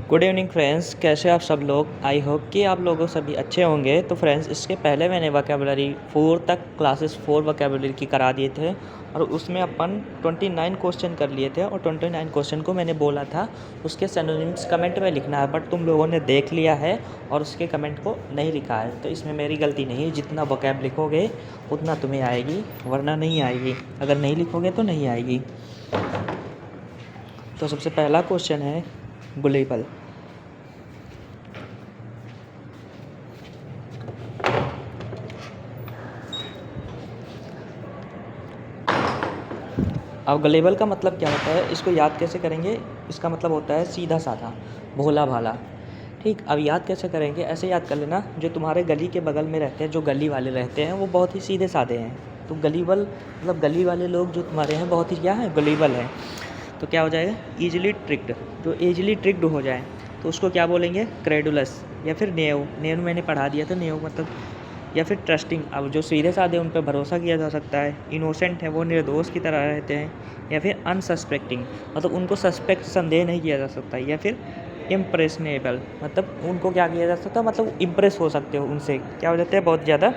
Good evening friends, कैसे आप सब लोग। आई होप कि आप लोगों सभी अच्छे होंगे। तो फ्रेंड्स, इसके पहले मैंने वोकेबलरी 4 तक क्लासेस 4 वोकेबलरी की करा दिए थे और उसमें अपन 29 क्वेश्चन कर लिए थे और 29 क्वेश्चन को मैंने बोला था उसके सिनोनिम्स कमेंट में लिखना है, बट तुम लोगों ने देख लिया है और उसके कमेंट को नहीं लिखा है। तो इसमें मेरी गलती नहीं है, जितना वोकैब लिखोगे उतना तुम्हें आएगी, वरना नहीं आएगी। अगर नहीं लिखोगे तो नहीं आएगी। तो सबसे पहला क्वेश्चन है गुलेबल। अब गलेबल का मतलब क्या होता है, इसको याद कैसे करेंगे। इसका मतलब होता है सीधा साधा, भोला भाला। ठीक, अब याद कैसे करेंगे, ऐसे याद कर लेना। जो तुम्हारे गली के बगल में रहते हैं, जो गली वाले रहते हैं, वो बहुत ही सीधे साधे हैं। तो गलीबल मतलब गली वाले लोग जो तुम्हारे हैं बहुत ही क्या है, गलीबल है। तो क्या हो जाएगा, ईजिली ट्रिक्ड। जो ईजिली ट्रिक्ड हो जाए तो उसको क्या बोलेंगे, क्रेडुलस या फिर नेव। नेव मैंने पढ़ा दिया था, नेव मतलब या फिर ट्रस्टिंग। अब जो सीधे साधे उन पर भरोसा किया जा सकता है। इनोसेंट है, वो निर्दोष की तरह रहते हैं। या फिर अनसस्पेक्टिंग मतलब उनको सस्पेक्ट संदेह नहीं किया जा सकता। या फिर इम्प्रेशनेबल मतलब उनको क्या किया जा सकता है, मतलब इम्प्रेस हो सकते हो उनसे, क्या हो जाते हैं बहुत ज़्यादा।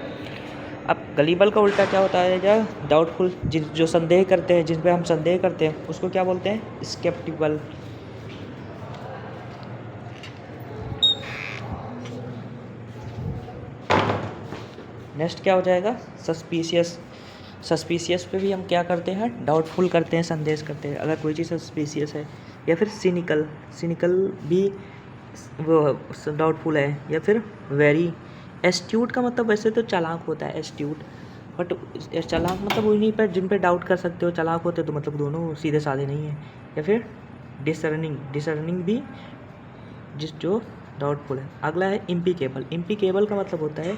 अब गलीबल का उल्टा क्या होता है, क्या डाउटफुल, जो संदेह करते हैं, जिन पे हम संदेह करते हैं उसको क्या बोलते हैं, स्केप्टिकल। नेक्स्ट क्या हो जाएगा, सस्पिशियस। सस्पिशियस पे भी हम क्या करते हैं, डाउटफुल करते हैं, संदेह करते हैं अगर कोई चीज़ सस्पिशियस है। या फिर सिनिकल। सिनिकल भी वो डाउटफुल है। या फिर वेरी। एस्ट्यूट का मतलब वैसे तो चालाक होता है, एस्ट्यूट, बट चालाक मतलब उन्हीं पर जिन पे डाउट कर सकते हो। चालाक होते तो मतलब दोनों सीधे साधे नहीं है। या फिर डिसर्निंग। डिसर्निंग भी जो डाउटफुल है। अगला है इम्पिकेबल। इम्पिकेबल का मतलब होता है,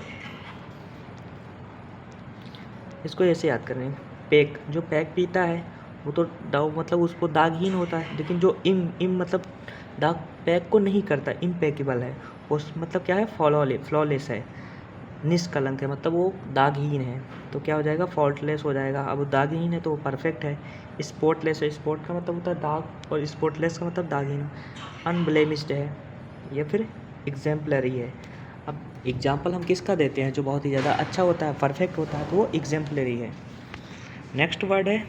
इसको ऐसे याद करें, पैक। जो पैक पीता है वो तो मतलब उसको दागहीन होता है, लेकिन जो इम मतलब दाग पैक को नहीं करता, इम्पेकेबल है। उस मतलब क्या है, फ्लॉलेस है, निष्कलंक है, मतलब वो दागहीन है। तो क्या हो जाएगा, फॉल्टलेस हो जाएगा। अब वो दागहीन है तो वो परफेक्ट है। स्पॉटलेस है, स्पॉट का मतलब होता है दाग और स्पॉटलेस का मतलब दागहीन। अनब्लेमिश्ड है या फिर एग्जाम्पलरी है। अब एग्जाम्पल हम किसका देते हैं, जो बहुत ही ज़्यादा अच्छा होता है, परफेक्ट होता है, तो वो एग्जाम्पलरी है। नेक्स्ट वर्ड है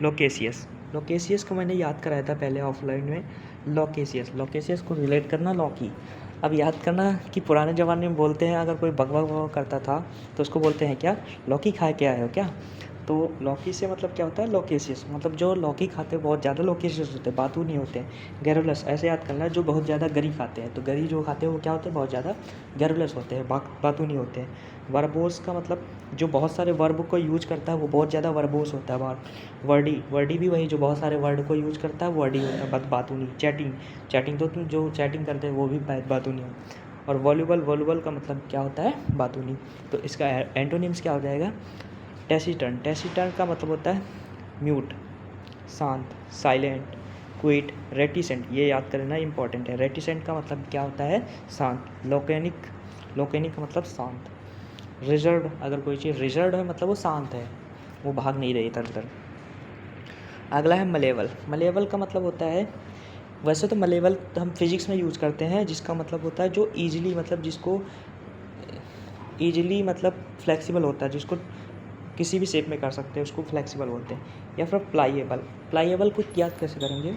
लोकेशियस। लोकेशियस को मैंने याद कराया था पहले ऑफलाइन में। लोकेशियस, लोकेशियस को रिलेट करना लॉकी। अब याद करना कि पुराने ज़माने में बोलते हैं, अगर कोई बकवास करता था तो उसको बोलते हैं क्या, लौकी खा के आए हो क्या। तो लौकी से मतलब क्या होता है, लोकेशियस मतलब जो लौकी खाते हैं बहुत ज़्यादा लोकेशियस होते हैं, बातू नहीं होते हैं। गैरुलस ऐसे याद करना, जो बहुत ज़्यादा गरी खाते हैं। तो गरी जो खाते हैं वो क्या होते हैं, बहुत ज़्यादा गैरुलस होते हैं, बातू नहीं होते हैं। वर्बोस का मतलब जो बहुत सारे वर्ब को यूज करता है वो बहुत ज़्यादा वर्बोस होता है। वर्डी, वर्डी भी वही जो बहुत सारे वर्ड को यूज करता है, वर्डी होता है, बातू नहीं। चैटिंग, चैटिंग तो तुम जो चैटिंग करते हैं वो भी बातू नहीं होता। और वॉल्यूबल, वॉल्यूबल का मतलब क्या होता है, बातूनी। तो इसका एंटोनिम्स क्या हो जाएगा, टेसिटर्न। टेसिटर्न का मतलब होता है म्यूट, शांत, साइलेंट, क्विट, रेटिसेंट। ये याद करना इंपॉर्टेंट है। रेटिसेंट का मतलब क्या होता है, शांत। लोकेनिक, लोकेनिक का मतलब शांत। रिजर्व, अगर कोई चीज़ रिजर्व है मतलब वो शांत है, वो भाग नहीं रही इधर उधर। अगला है मलेवल। मलेवल का मतलब होता है, वैसे तो मलेवल हम फिजिक्स में यूज़ करते हैं, जिसका मतलब होता है जो ईजिली मतलब जिसको ईजिली मतलब फ्लेक्सिबल होता है, जिसको किसी भी शेप में कर सकते हैं, उसको फ्लेक्सिबल बोलते हैं। या फिर प्लाईएबल। प्लाईएबल को याद कैसे करेंगे,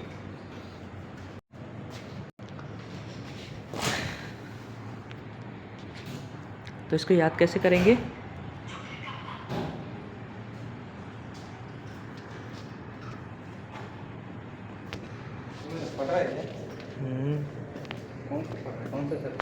तो इसको याद कैसे करेंगे, पता है कौन सा सर?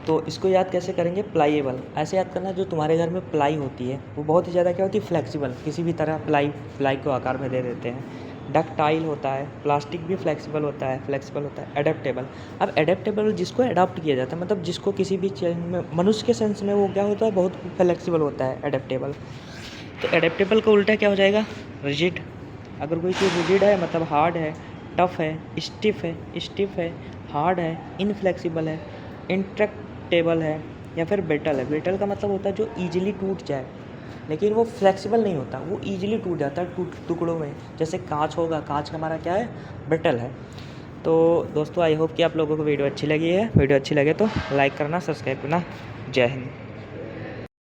तो इसको याद कैसे करेंगे, प्लाईएबल। ऐसे याद करना, जो तुम्हारे घर में प्लाई होती है वो बहुत ही ज़्यादा क्या होती है, फ्लेक्सिबल, किसी भी तरह प्लाई को आकार में दे देते हैं। डक्टाइल होता है, प्लास्टिक भी फ्लेक्सिबल होता है, फ्लेक्सिबल होता है। एडेप्टेबल, अब एडेप्टेबल जिसको अडॉप्ट किया जाता है, मतलब जिसको किसी भी चीज़ में, मनुष्य के सेंस में वो क्या होता है, बहुत फ्लेक्सिबल होता है, एडेप्टेबल। तो एडेप्टेबल का उल्टा क्या हो जाएगा, रिजिड। अगर कोई चीज़ रिजिड है मतलब हार्ड है, टफ है, स्टिफ है, हार्ड है, इनफ्लेक्सिबल है, इंट्रैक्टेबल है। या फिर ब्रिटल है। ब्रिटल का मतलब होता है जो ईजिली टूट जाए। लेकिन वो फ्लेक्सिबल नहीं होता, वो ईजिली टूट जाता है टुकड़ों में। जैसे कांच होगा, कांच हमारा क्या है, ब्रिटल है। तो दोस्तों आई होप कि आप लोगों को वीडियो अच्छी लगी है। वीडियो अच्छी लगे तो लाइक करना, सब्सक्राइब करना। जय हिंद।